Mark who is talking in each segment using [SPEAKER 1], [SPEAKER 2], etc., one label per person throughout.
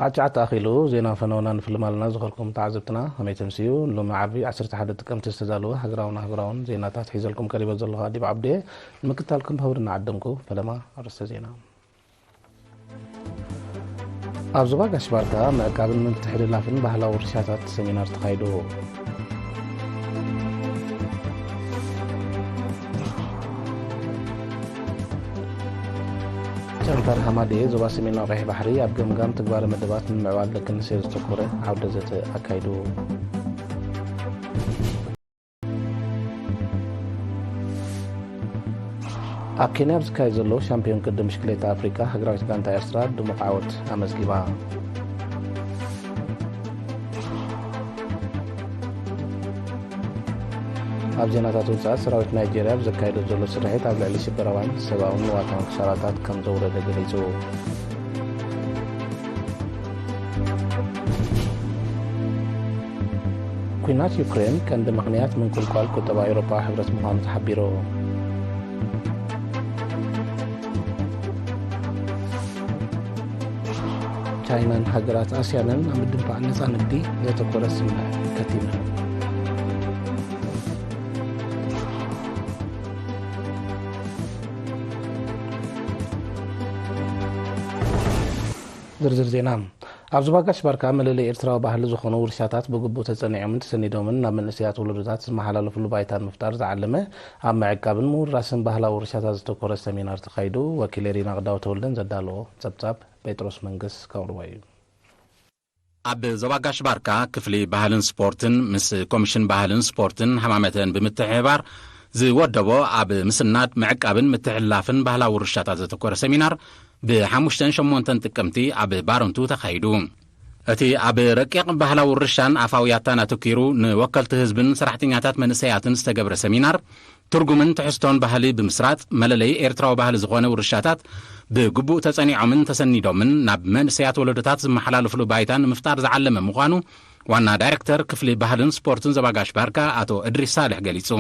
[SPEAKER 1] ساعات أخيلو زينا فنونا نفلم لنا زخركم تعزبتنا همي تمسيو لو معربي 10 حدث كم تستزالو هجراون زينا تحيز لكم قريبا زلها دي بعبدي المكتالكم بهورنا عدمكو فلما أرسل زينا أبزبا قشباركا مأكابن من تحرير لافن بحلا ورشاتات سمينار تخايدو جنفر حمادي زوا سمينار ريح بحري أبقم قام تقبال مدبات من معوال لكن سير تقوري عودة زيت أكايدو أب كينيا بزكاي زلو شامبيون قد مشكلة أفريقيا هقراويت قانتا إرسرا دو مقاوت أمزقبا أب زيناتات وزاد سراويت نيجيريا بزكاي زلو سرحيت أبلع لشبراوان سباون واتان خساراتات كم زورة دقليزو كوينات يوكرين كان دمغنيات من كل قال كتبا أوروبا حبرت مهانة حبيرو ቻይናን ሀገራት አሲያንን አምድን በአነጻ ንግዲ ዘተኮረ ስምምነት ከቲም ዝርዝር ዜና ኣብ ዝባጋሽ ባርካ መለለይ ኤርትራዊ ባህሊ ዝኾኑ ውርሻታት ብግቡእ ተጸኒዖምን ተሰኒዶምን ናብ መንእስያት ውሉዳት ዝመሓላለፍሉ ባይታን ምፍጣር ዝዓለመ ኣብ ምዕቃብን ምውራስን ባህላዊ ውርሻታት ዝተኮረ ሰሚናር ተኻይዱ ወኪል ሪና ቅዳው ተወልደን ዘዳለዎ ጸብጻብ ጴጥሮስ መንግስ ከውርዋ እዩ
[SPEAKER 2] ኣብ ዘባጋሽ ባርካ ክፍሊ ባህልን ስፖርትን ምስ ኮሚሽን ባህልን ስፖርትን ሓማመተን ብምትሕባር ዝወደቦ ኣብ ምስናድ ምዕቃብን ምትሕላፍን ባህላዊ ውርሻታት ዝተኮረ ሰሚናር ብ5-8 ጥቅምቲ ኣብ ባሮንቱ ተኻይዱ እቲ ኣብ ረቂቕ ባህላዊ ውርሻን ኣፋውያታን ኣተኪሩ ንወከልቲ ህዝብን ሰራሕተኛታት መንእሰያትን ዝተገብረ ሰሚናር ትርጉምን ትሕዝቶን ባህሊ ብምስራጥ መለለይ ኤርትራዊ ባህሊ ዝኾነ ውርሻታት ብግቡእ ተጸኒዖምን ተሰኒዶምን ናብ መንእሰያት ወለዶታት ዝመሓላለፍሉ ባይታን ምፍጣር ዝዓለመ ምዃኑ ዋና ዳይሬክተር ክፍሊ ባህልን ስፖርትን ዘባጋሽ ባርካ ኣቶ እድሪስ ሳልሕ ገሊጹ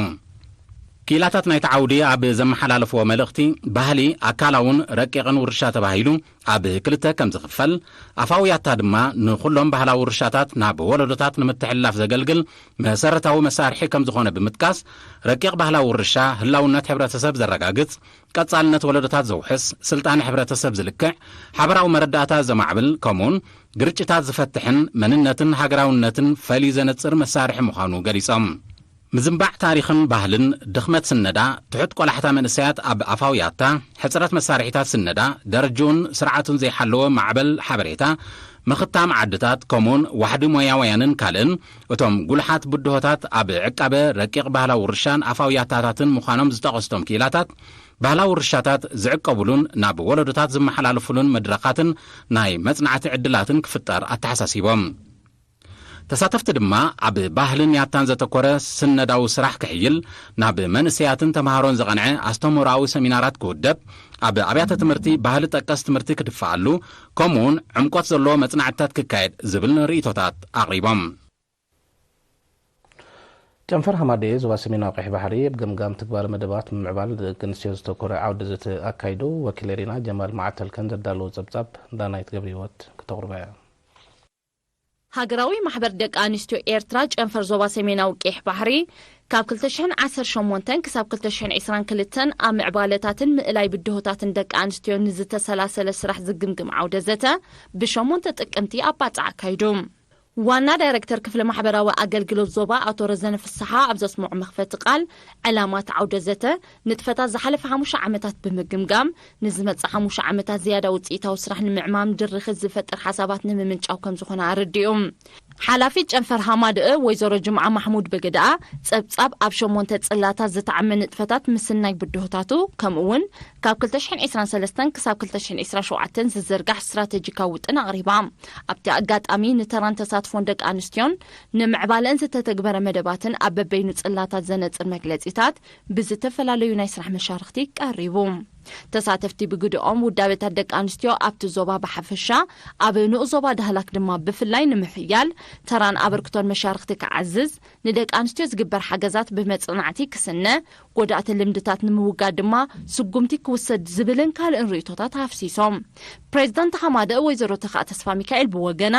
[SPEAKER 2] ኪላታት ናይ ተዓውዲ ኣብ ዘመሓላለፍዎ መልእኽቲ ባህሊ ኣካላውን ረቂቕን ውርሻ ተባሂሉ ኣብ ክልተ ከም ዝኽፈል ኣፋውያታ ድማ ንኹሎም ባህላዊ ውርሻታት ናብ ወለዶታት ንምትሕልላፍ ዘገልግል መሰረታዊ መሳርሒ ከም ዝኾነ ብምጥቃስ ረቂቕ ባህላዊ ውርሻ ህላውነት ሕብረተሰብ ዘረጋግጽ ቀጻልነት ወለዶታት ዘውሕስ ስልጣን ሕብረተሰብ ዝልክዕ ሓበራዊ መረዳእታ ዘማዕብል ከምኡን ግርጭታት ዝፈትሕን መንነትን ሃገራውነትን ፈሊ ዘነጽር መሳርሒ ምዃኑ ገሊጾም ምዝምባዕ ታሪኽን ባህልን ድኽመት ስነዳ ትሑት ቆላሕታ መንእሰያት ኣብ ኣፋውያታ ሕፅረት መሳርሒታት ስነዳ ደረጃውን ስርዓቱን ዘይሓለወ ማዕበል ሓበሬታ መኽታም ዓድታት ከምኡን ዋሕዲ ሞያውያንን ካልእን እቶም ጉልሓት ብድሆታት ኣብ ዕቃበ ረቂቕ ባህላዊ ውርሻን ኣፋውያታታትን ምዃኖም ዝጠቐስቶም ኪላታት ባህላዊ ውርሻታት ዝዕቀቡሉን ናብ ወለዶታት ዝመሓላለፍሉን መድረኻትን ናይ መጽናዕቲ ዕድላትን ክፍጠር ኣተሓሳሲቦም ተሳተፍቲ ድማ ኣብ ባህልን ያታን ዘተኮረ ስነዳዊ ስራሕ ክሕይል ናብ መንእሰያትን ተምሃሮን ዘቐንዐ ኣስተምህሮኣዊ ሰሚናራት ክውደብ ኣብ ኣብያተ ትምህርቲ ባህሊ ጠቀስ ትምህርቲ ክድፋኣሉ ከምኡውን ዕምቆት ዘለዎ መጽናዕትታት ክካየድ ዝብል ርእቶታት ኣቕሪቦም
[SPEAKER 1] ጀንፈር ሐማዴ ዞባ ሰሜን ቀይሕ ባሕሪ ብገምጋም ተግባር መደባት ምዕባል ክንስዮ ዝተኮረ ዓውደ ዘተ ኣካይዶ ወኪል ሪና ጀማል ማዕተል ከን ዘዳለው ጸብጻብ ዳናይት ገብሪወት ከተቅርበያ
[SPEAKER 3] ሃገራዊ ማሕበር ደቂ ኣንስትዮ ኤርትራ ጨንፈር ዞባ ሰሜናዊ ቀይሕ ባሕሪ ካብ 2018 ክሳብ 2022 ኣብ ምዕባለታትን ምእላይ ብድሆታትን ደቂ ኣንስትዮ ንዝተሰላሰለ ስራሕ ዝግምግም ዓውደ ዘተ ብ8 ጥቅምቲ ኣብ ባፅዓ ኣካይዱ ዋና ዳይሬክተር ክፍለ ማሕበራዊ ኣገልግሎት ዞባ ኣቶ ረዘነ ፍስሓ ኣብ ዘስምዑ መኽፈቲ ቃል ዕላማት ዓውደ ዘተ ንጥፈታት ዝሓለፈ 5 ዓመታት ብምግምጋም ንዝመጽእ 5 ዓመታት ዝያዳ ውጽኢታዊ ስራሕ ንምዕማም ድርኽ ዝፈጥር ሓሳባት ንምምንጫው ከም ዝኾነ ኣረዲኦም ሓላፊት ጨንፈር ሐማድእ ወይዘሮ ጅምዓ ማሕሙድ በገዳ ጸብጻብ ኣብ 8 ጽላታት ዝተዓመነ ንጥፈታት ምስናይ ብድሆታቱ ከምኡውን ካብ 2023 ክሳብ 2027 ዝዘርጋሕ ስትራቴጂካዊ ውጥን ኣቕሪባ ኣብቲ ኣጋጣሚ ንተራን ተሳትፎን ደቂ ኣንስትዮን ንምዕባለን ዝተተግበረ መደባትን ኣብ በበይኑ ጽላታት ዘነጽር መግለጺታት ብዝተፈላለዩ ናይ ስራሕ መሻርክቲ ቀሪቡ ተሳተፍቲ ብግድኦም ውዳቤታት ደቂ ኣንስትዮ ኣብቲ ዞባ ብሓፈሻ ኣብ ንኡ ዞባ ዳህላክ ድማ ብፍላይ ንምሕያል ተራን ኣበርክቶን መሻርክቲ ክዓዝዝ ንደቂ ኣንስትዮ ዝግበር ሓገዛት ብመጽናዕቲ ክስነ ጎዳእቲ ልምድታት ንምውጋድ ድማ ስጉምቲ ክውሰድ ዝብልን ካልእን ርእቶታት ኣፍሲሶም ፕሬዚዳንት ሃማደ ወይዘሮ ተኻእ ተስፋ ሚካኤል ብወገና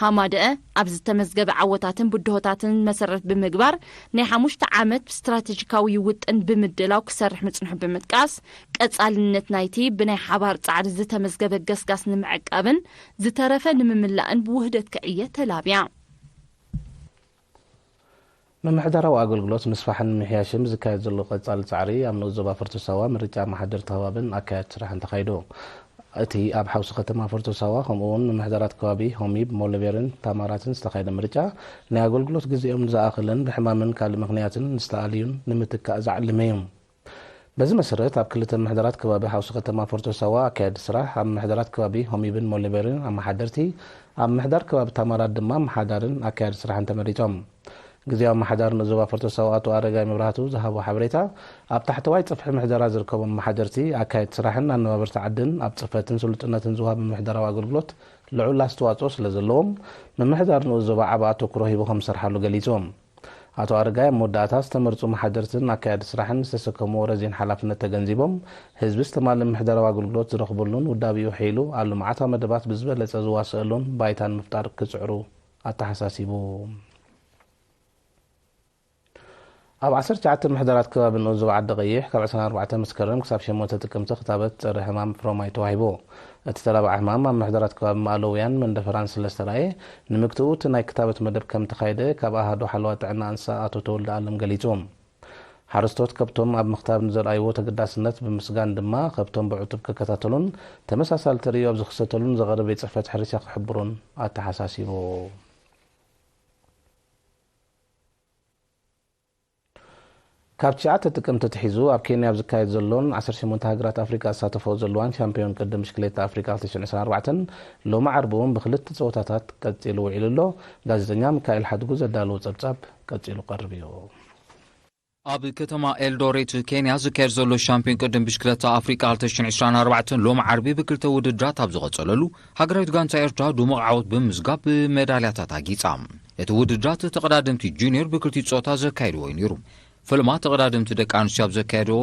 [SPEAKER 3] ሃማደ ኣብ ዝተመዝገበ ዓወታትን ብድሆታትን መሰረት ብምግባር ናይ 5 ዓመት ስትራቴጂካዊ ውጥን ብምድላው ክሰርሕ ምጽንሑ ብምጥቃስ ቀጻልነት ናይቲ ብናይ ሓባር ጻዕሪ ዝተመዝገበ ገስጋስ ንምዕቃብን ዝተረፈ ንምምላእን ብውህደት ክዕየ ተላብያ
[SPEAKER 1] መምሕዳራዊ ኣገልግሎት ምስፋሕን ምሕያሽም ዝካየድ ዘሎ ቀጻሊ ጻዕሪ ኣብ ንኡ ዞባ ፍርቱ ሰዋ ምርጫ ማሕደር ተኸባብን ኣካየድ ስራሕን ተኻይዱ እቲ ኣብ ሓውሲ ከተማ ፍርቱ ሰዋ ከምኡውን መምሕዳራት ከባቢ ሆሚብ ሞለቤርን ታማራትን ዝተኻየደ ምርጫ ናይ ኣገልግሎት ግዜኦም ዝኣኽልን ብሕማምን ካልእ ምኽንያትን ዝተኣልዩን ንምትካእ ዝዓልመ እዩ በዚ መሰረት ኣብ ክልተ መምሕዳራት ከባቢ ሓውሲ ከተማ ፍርቱ ሰዋ ኣካየድ ስራሕ ኣብ መምሕዳራት ከባቢ ሆሚብን ሞለቤርን ኣመሓደርቲ ኣብ መምሕዳር ከባቢ ታማራት ድማ መሓዳርን ኣካየድ ስራሕን ተመሪፆም ግዚያዊ ማሕዳር ንዞባ ፍርቱ ሰዋ ኣቶ ኣረጋይ መብራህቱ ዝሃቦ ሓበሬታ ኣብ ታሕተዋይ ጽፍሒ ምሕደራት ዝርከቦም ማሕደርቲ ኣካየድ ስራሕን ኣነባበርቲ ዓድን ኣብ ጽፈትን ስልጥነትን ዝወሃብ ምሕደራዊ ኣገልግሎት ልዑል ኣስተዋፅኦ ስለ ዘለዎም ምምሕዳር ንኡ ዞባ ዓቢ ኣተኩሮ ሂቡ ከም ዝሰርሓሉ ገሊፆም ኣቶ ኣረጋይ ኣብ መወዳእታ ዝተመርፁ ማሕደርትን ኣካየድ ስራሕን ዝተሰከምዎ ረዚን ሓላፍነት ተገንዚቦም ህዝቢ ዝተማልእ ምሕደራዊ ኣገልግሎት ዝረኽበሉን ውዳቢኡ ሒሉ ኣብ ልምዓታዊ መደባት ብዝበለፀ ዝዋስአሉን ባይታን ምፍጣር ክጽዕሩ ኣተሓሳሲቡ ኣብ 19 ምሕደራት ከባቢ ንኡ ዞባ ዓዲ ቀይሕ ካብ 24 መስከረም ክሳብ 8 ጥቅምቲ ክታበት ፀረ ሕማም ፍሮማይ ተዋሂቡ እቲ ተላብዓ ሕማም ኣብ ምሕደራት ከባቢ ማእለውያን መንደፈራን ስለ ዝተረኣየ ንምክትኡ እቲ ናይ ክታበት መደብ ከም ተኻይደ ካብ ኣሃዱ ሓለዋ ጥዕና እንስሳ ኣቶ ተወልደ ኣለም ገሊፆም ሓረስቶት ከብቶም ኣብ ምክታብ ንዘልኣይዎ ተገዳስነት ብምስጋን ድማ ከብቶም ብዕቱብ ክከታተሉን ተመሳሳሊ ትርኢዮ ኣብ ዝኽሰተሉን ዘቐረበ ጽሕፈት ሕርሻ ክሕብሩን ኣተሓሳሲቡ ካብ 9 ጥቅምቲ ትሒዙ ኣብ ኬንያ ዝካየድ ዘሎን 18 ሃገራት ኣፍሪካ ዝሳተፈኦ ዘለዋን ሻምፒዮን ቅድም ብሽክሌታ ኣፍሪካ 2024 ሎሚ ዓርቢ እውን ብክልተ ፀወታታት ቀፂሉ ውዒሉ ኣሎ ጋዜጠኛ ሚካኤል ሓድጉ ዘዳለዎ ፀብጻብ ቀፂሉ ቀርብ እዩ
[SPEAKER 4] ኣብ ከተማ ኤልዶሬት ኬንያ ዝካየድ ዘሎ ሻምፒዮን ቅድም ብሽክሌታ ኣፍሪካ 2024 ሎሚ ዓርቢ ብክልተ ውድድራት ኣብ ዝቐጸለሉ ሃገራዊት ጋንታ ኤርትራ ድሙቕ ዓወት ብምዝጋብ ብሜዳልያታት ኣጊጻ እቲ ውድድራት ተቐዳድምቲ ጁኒየር ብክልቲኡ ጾታ ዘካየድዎ ነይሩ ፍልማ ተቐዳድምቲ ደቂ ኣንስትዮ ኣብ ዘካየድዎ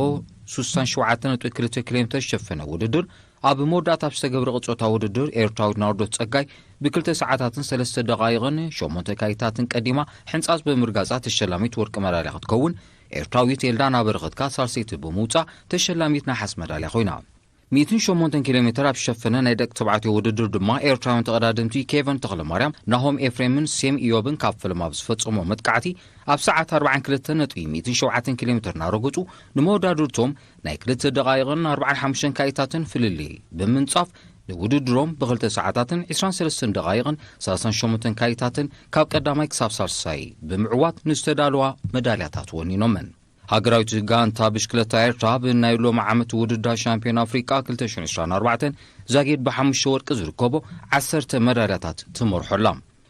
[SPEAKER 4] 67.2 ኪሎ ሜትር ዝሸፈነ ውድድር ኣብ መወዳእታ ኣብ ዝተገብረ ጾታ ውድድር ኤርትራዊት ናርዶት ጸጋይ ብ2 ሰዓታትን 3 ደቓይቕን 8 ካይታትን ቀዲማ ሕንጻጽ ብምርጋጻ ተሸላሚት ወርቂ መዳልያ ክትከውን ኤርትራዊት ኤልዳና በረኸትካ ሳልሰይቲ ብምውጻእ ተሸላሚት ናሓስ መዳልያ ኮይና 108 ኪሎ ሜትር ኣብ ዝሸፈነ ናይ ደቂ ተባዕትዮ ውድድር ድማ ኤርትራውያን ተቐዳድምቲ ኬቨን ተኽለማርያም ናሆም ኤፍሬምን ሴም ኢዮብን ካብ ፍልማ ዝፈጽሞ መጥቃዕቲ ኣብ ሰዓት 42.107 ኪሎ ሜትር እናረገጹ ንመወዳድርቶም ናይ 2 ደቓይቕን 45 ካይታትን ፍልሊ ብምንጻፍ ውድድሮም ብ2 ሰዓታትን 23 ደቓይቕን 38 ካይታትን ካብ ቀዳማይ ክሳብ ሳልሳይ ብምዕዋት ንዝተዳለዋ መዳልያታት ወኒኖምን ሃገራዊት ጋንታ ብሽክሌታ ኤርትራ ብናይ ሎሚ ዓመት ውድድር ሻምፒዮን ኣፍሪካ 2024 ዛጊድ ብ5 ወርቂ ዝርከቦ 10 መዳልያታት ትመርሖላ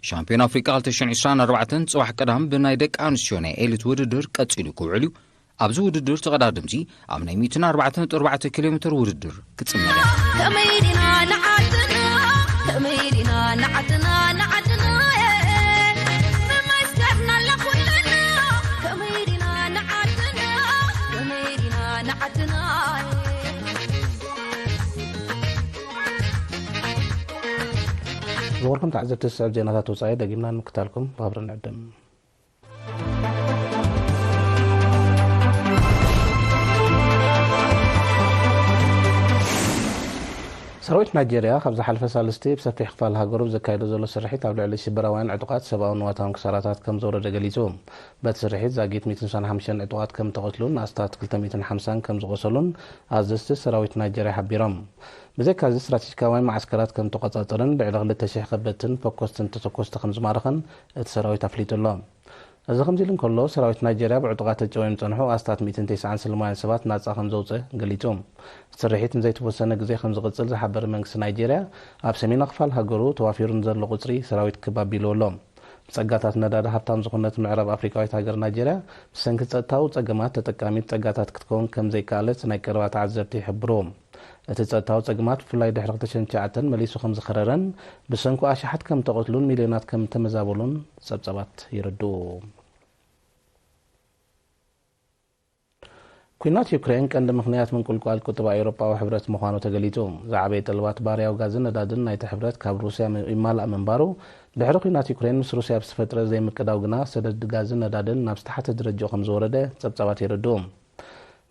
[SPEAKER 4] ሻምፒዮን ኣፍሪካ 2024 ጽባሕ ቀዳም ብናይ ደቂ ኣንስትዮ ናይ ኤሊት ውድድር ቀፂሉ ክውዕል እዩ ኣብዚ ውድድር ተቐዳድምቲ ኣብ ናይ 104.4 ኪሎ ሜትር ውድድር ክጽመዳ
[SPEAKER 5] ተመይዲና ንዓድና ተመይዲና ንዓድና ንዓድና
[SPEAKER 1] ዝወርኩም تعزبت السعب ዜናታት ወጻኢ ደጊምና ንምክታልኩም ብኽብሪ ንዕድም ሰራዊት ናይጄርያ ካብ ዝሓለፈ ሳልስቲ ብሰፊሕ ክፋል ሃገሩ ዘካየደ ዘሎ ስርሒት ኣብ ልዕሊ ሽበራውያን ዕጡቃት ሰብኣውን ንዋታውን ክሳራታት ከም ዘወረደ ገሊጹ በቲ ስርሒት ዛጊት 195 ዕጡቃት ከም ተቐትሉን ኣስታት 250 ከም ዝቆሰሉን ኣዘዝቲ ሰራዊት ናይጄርያ ሓቢሮም ብዘካዚ ስትራቴጂካዊ ማዕስከራት ከም ተቆጻጸርን ልዕሊ 2000 ከበድትን ፎኮስትን ተተኮስቲ ከም ዝማረኸን እቲ ሰራዊት ኣፍሊጡ ኣሎ እዚ ከምዚ ኢሉ እንከሎ ሰራዊት ናይጄርያ ብዕጡቃት ተጨወዮም ፀንሑ ኣስታት 190 ሰላማውያን ሰባት ናጻ ከም ዘውፅእ ገሊጹ ስርሒት ንዘይተወሰነ ግዜ ከም ዝቕጽል ዝሓበረ መንግስቲ ናይጄርያ ኣብ ሰሜናዊ ክፋል ሃገሩ ተዋፊሩ ንዘሎ ቁጽሪ ሰራዊት ክባቢሉ ኣሎ ጸጋታት ነዳዲ ሃብታም ዝኾነት ምዕራብ ኣፍሪካዊት ሃገር ናይጀርያ ብሰንኪ ጸጥታዊ ጸገማት ተጠቃሚት ጸጋታት ክትከውን ከም ዘይከኣለት ናይ ቀረባ ተዓዘብቲ ይሕብሩ። እቲ ጸጥታዊ ጸገማት ብፍላይ ድሕሪ 2009 መሊሱ ከም ዝኸረረን ብሰንኩ ኣሽሓት ከም ተቐትሉን ሚልዮናት ከም ተመዛበሉን ጸብጸባት ይርድኡ። ኩናት ዩክሬን ቀንዲ ምክንያት ምንቁልቋል ቁጠባ ኣውሮፓዊ ሕብረት ምዃኑ ተገሊጹ። ዝዓበየ ጠለባት ባርያዊ ጋዝን ነዳድን ናይቲ ሕብረት ካብ ሩስያ ይማልእ ምንባሩ ድሕሪ ኩናት ዩክሬን ምስ ሩስያ ብዝፈጥረ ዘይምቅዳው ግና ሰደድ ጋዝን ነዳድን ናብ ዝተሓተ ደረጃ ከም ዝወረደ ጸብጸባት ይርድኡ።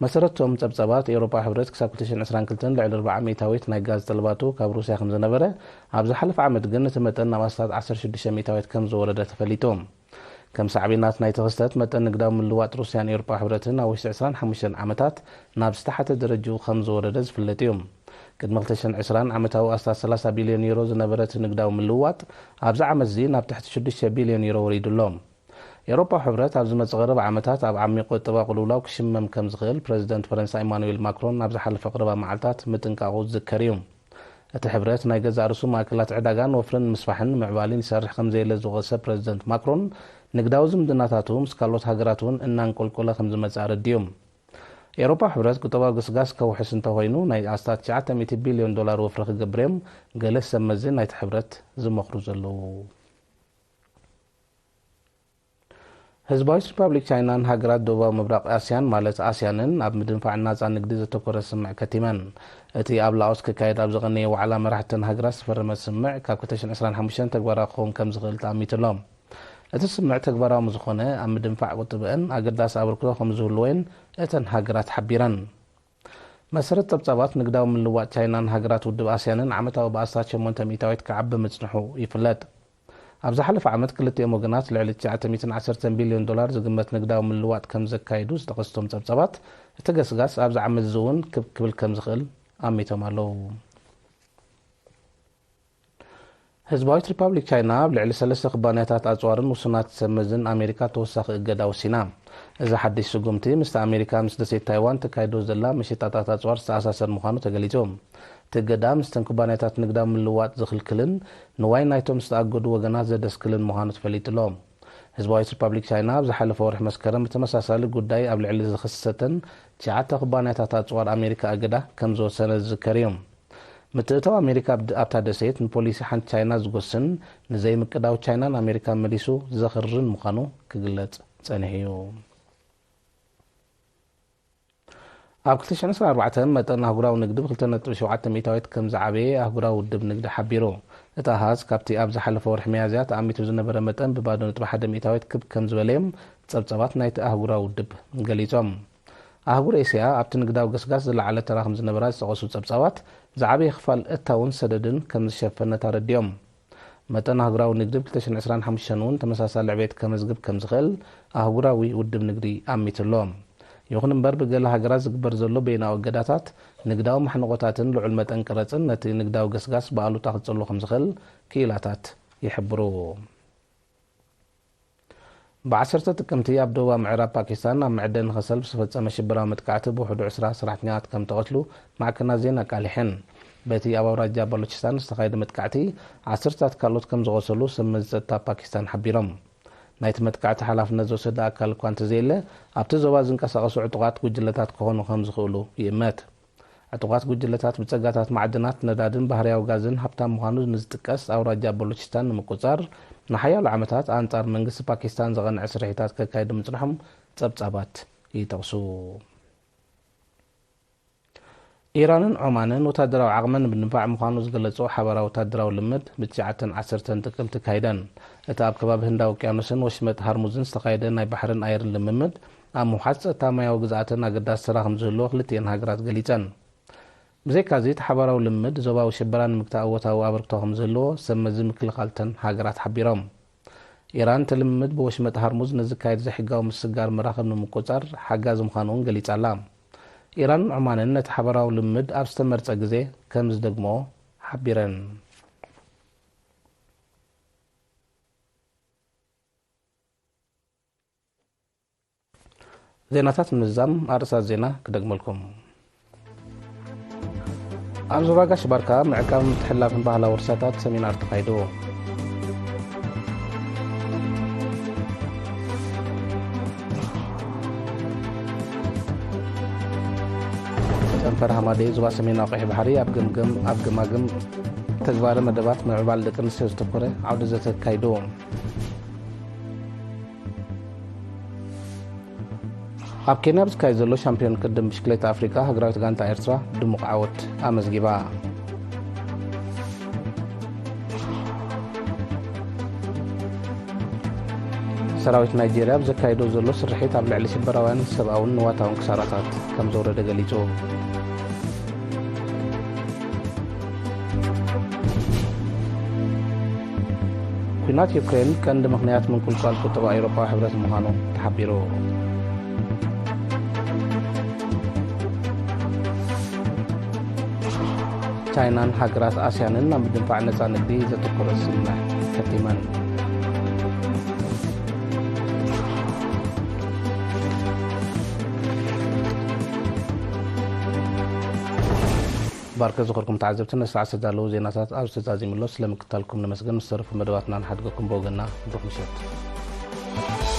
[SPEAKER 1] መሰረቶም ጸብጸባት ኤውሮፓ ሕብረት ክሳብ 2022 ልዕሊ 4 ሜታዊት ናይ ጋዝ ጠለባቱ ካብ ሩስያ ከም ዝነበረ ኣብ ዝሓለፈ ዓመት ግን እቲ መጠን ናብ 16 ሜታዊት ከም ዝወረደ ተፈሊጦም። ከም ሳዕቤናት ናይ ተኽስተት መጠን ንግዳዊ ምልዋጥ ሩስያን ኤውሮፓ ሕብረትን ኣብ 25 ዓመታት ናብ ዝተሓተ ደረጃ ከም ዝወረደ ዝፍለጥ እዩ። ቅድሚ 2020 ዓመታዊ ኣስታት 30 ቢልዮን ዩሮ ዝነበረት ንግዳዊ ምልዋጥ ኣብዚ ዓመት እዚ ናብ ትሕቲ 6 ቢልዮን ዩሮ ወሪዱሎም። ኤውሮፓ ሕብረት ኣብ ዝመጽእ ቀረባ ዓመታት ኣብ ዓሚቕ ቁጠባ ቅልውላው ክሽመም ከም ዝኽእል ፕረዚደንት ፈረንሳይ ኢማኑኤል ማክሮን ኣብ ዝሓለፈ ቀረባ መዓልታት ምጥንቃቑ ዝዝከር እዩ። እቲ ሕብረት ናይ ገዛ ርእሱ ማእከላት ዕዳጋን ወፍርን ምስፋሕን ምዕባልን ይሰርሕ ከም ዘየለ ዝወቀሰ ፕረዚደንት ማክሮን ንግዳዊ ዝምድናታቱ ምስ ካልኦት ሃገራት እውን እናንቆልቆለ ከም ዝመጽእ ረድዮም። ኤውሮፓ ሕብረት ቁጠባዊ ግስጋስ ከውሕስ እንተኮይኑ ናይ ኣስታት 900 ቢልዮን ዶላር ወፍሪ ክገብር እዮም ገለ ሰብ መዚ ናይቲ ሕብረት ዝመኽሩ ዘለዉ። ህዝባዊት ሪፐብሊክ ቻይናን ሃገራት ደቡባዊ ምብራቕ ኣስያን ማለት ኣስያንን ኣብ ምድንፋዕ ናፃ ንግዲ ዘተኮረ ስምዕ ከቲመን። እቲ ኣብ ላኦስ ክካየድ ኣብ ዝቐነየ ዋዕላ መራሕተን ሃገራት ዝፈረመ ስምዕ ካብ 2025 ተግባራዊ ክኸውን ከም ዝኽእል ተኣሚትሎም። እቲ ስምዕ ተግባራዊ ምዝኾነ ኣብ ምድንፋዕ ቁጥብአን ኣገዳሲ ኣበርክቶ ከም ዝህልወን እተን ሃገራት ሓቢረን። መሰረት ጸብጻባት ንግዳዊ ምልዋጥ ቻይናን ሃገራት ውድብ ኣስያንን ዓመታዊ ብኣስታት 8 ሚታዊት ክዓቢ ምጽንሑ ይፍለጥ። ኣብ ዝሓለፈ ዓመት ክልቲኦም ወገናት ልዕሊ 910 ቢልዮን ዶላር ዝግመት ንግዳዊ ምልዋጥ ከም ዘካይዱ ዝተቐስቶም ጸብጻባት እቲ ገስጋስ ኣብዚ ዓመት እዚ እውን ክብል ከም ዝኽእል ኣሚቶም ኣለዉ። ህዝባዊት ሪፐብሊክ ቻይና ኣብ ልዕሊ 3 ኩባንያታት ኣጽዋርን ውሱናት ሰመዝን ኣሜሪካ ተወሳኺ እገዳ ወሲና። እዚ ሓድሽ ስጉምቲ ምስቲ ኣሜሪካ ምስ ደሴት ታይዋን ተካይዶ ዘላ መሸጣታት ኣጽዋር ዝተኣሳሰር ምዃኑ ተገሊጹ። እቲ እገዳ ምስተን ኩባንያታት ንግዳዊ ምልዋጥ ዝኽልክልን ንዋይ ናይቶም ዝተኣገዱ ወገናት ዘደስክልን ምዃኑ ተፈሊጡሎም። ህዝባዊት ሪፐብሊክ ቻይና ኣብ ዝሓለፈ ወርሒ መስከረም ብተመሳሳሊ ጉዳይ ኣብ ልዕሊ ዝኽሰተን 9 ኩባንያታት ኣጽዋር ኣሜሪካ እገዳ ከም ዝወሰነ ዝዝከር እዩ። ምትእታው ኣሜሪካ ኣብታ ደሴት ንፖሊሲ ሓንቲ ቻይና ዝጎስን ንዘይምቅዳው ቻይናን ኣሜሪካ መሊሱ ዘኽርን ምዃኑ ክግለጽ ጸኒሑ እዩ። ኣብ 2024 መጠን ኣህጉራዊ ንግዲ ብ2.7 ሚታዊት ከም ዝዓበየ ኣህጉራዊ ውድብ ንግዲ ሓቢሩ። እቲ ኣሃዝ ካብቲ ኣብ ዝሓለፈ ወርሒ መያዝያ ተኣሚቱ ዝነበረ መጠን ብባዶ 1 ሚታዊት ክብ ከም ዝበለዮም ጸብጻባት ናይቲ ኣህጉራዊ ውድብ ገሊጾም። ኣህጉር ኤስያ ኣብቲ ንግዳዊ ገስጋስ ዝለዓለ ተራ ከም ዝነበራ ዝጠቐሱ ጸብጻባት ዝዓበየ ክፋል እታውን ሰደድን ከም ዝሸፈነ ተረድዮም። መጠን ኣህጉራዊ ንግዲ ብ2025 እውን ተመሳሳሊ ዕብየት ከመዝግብ ከም ዝኽእል ኣህጉራዊ ውድብ ንግዲ ኣሚቱሎም። ይኹን እምበር ብገለ ሃገራት ዝግበር ዘሎ ቤናዊ እገዳታት ንግዳዊ ማሕነቆታትን ልዑል መጠን ቀረፅን ነቲ ንግዳዊ ገስጋስ ብኣሉታ ክጸሉ ከም ዝኽእል ክኢላታት ይሕብሩ። ብ10 ጥቅምቲ ኣብ ደቡባዊ ምዕራብ ፓኪስታን ኣብ መዕደኒ ከሰል ዝፈጸመ ሽብራዊ መጥቃዕቲ ብውሕዱ 20 ሰራሕተኛታት ከም ተቐትሉ ማዕከናት ዜና ኣቃሊሐን። በቲ ኣብ ኣውራጃ ባሎችስታን ዝተኻየደ መጥቃዕቲ 10 ካልኦት ከም ዝቆሰሉ ሰመዝ ጸጥታ ፓኪስታን ሓቢሮም። ናይቲ መጥቃዕቲ ሓላፍነት ዝወሰደ ኣካል እኳ እንተዘየለ ኣብቲ ዞባ ዝንቀሳቐሱ ዕጡቓት ጉጅለታት ክኾኑ ከም ዝኽእሉ ይእመት። ዕጡቓት ጉጅለታት ብጸጋታት ማዕድናት ነዳድን ባህርያዊ ጋዝን ሃብታም ምዃኑ ንዝጥቀስ ኣውራጃ ባሎችስታን ንምቁጻር ንሓያሉ ዓመታት ኣንጻር መንግስቲ ፓኪስታን ዘቐንዐ ስርሒታት ከካይዱ ምጽናሖም ጸብጻባት ይጠቕሱ። ኢራንን ዑማንን ወታደራዊ ዓቕመን ብምንፋዕ ምዃኑ ዝገለጹ ሓበራዊ ወታደራዊ ልምድ ብ9-10 ጥቅምቲ ካይደን። እቲ ኣብ ከባቢ ህንዳዊ ውቅያኖስን ወሽመጥ ሃርሙዝን ዝተኻየደ ናይ ባሕርን ኣየርን ልምምድ ኣብ ምውሓዝ ጸጥታ ማያዊ ግዝኣትን ኣገዳሲ ስራሕ ከም ዝህልዎ ክልቲአን ሃገራት ገሊጸን። ብዘይካዚ እቲ ሓበራዊ ልምድ ዞባዊ ሽበራ ንምግታእ እወታዊ ኣበርክቶ ከም ዝህልዎ ሰመዚ ምክልኻልተን ሃገራት ሓቢሮም። ኢራን እቲ ልምምድ ብወሽመጥ ሃርሙዝ ንዝካየድ ዘይሕጋዊ ምስጋር መራኸብ ንምቁጻር ሓጋዚ ምዃኑ እውን ገሊጻ ኣላ። ኢራንን ዑማንን ነቲ ሓበራዊ ልምድ ኣብ ዝተመርጸ ግዜ ከም ዝደግምኦ ሓቢረን። ዜናታት ምንዛም ኣርእሳት ዜና ክደግመልኩም። ኣብ ዞባ ጋሽ ባርካ ምዕቃብ ምትሕልላፍን ባህላዊ ውርሳታት ሰሚናር ተኻይዱ። برهامادي زوا سمينا قيح بحري أبقماقم تقبار مدبات معبال دقن سيستقره عودة زيت كايدوم ኣብ ኬንያ ብዝካየድ ዘሎ ሻምፒዮን ቅድም ብሽክሌታ ኣፍሪካ ሃገራዊት ጋንታ ኤርትራ ድሙቕ ዓወት ኣመዝጊባ ሰራዊት ናይጄርያ ብዘካየዶ ዘሎ ስርሒት ኣብ ልዕሊ ሽበራውያን ሰብኣውን ንዋታውን ክሳራታት ከም ዘውረደ ገሊጹ ኩናት ዩክሬን ቀንዲ ምክንያት ምንቁልቋል ቁጠባ ኣውሮፓዊ ሕብረት ምዃኑ ተሓቢሩ ቻይናን ሃገራት ኣስያንን ናብ ምድንፋዕ ነፃ ንግዲ ዘተኮረ ስምምዕ ከቲመን ባርከ ዝኸርኩም ተዓዘብቲ ነስዓት ዝተዳለዉ ዜናታት ኣብ ዝተዛዚሙሎ ስለምክታልኩም ነመስገን ምስ ተረፉ መደባትና ንሓድገኩም ብወገና ብሩኽ ምሸት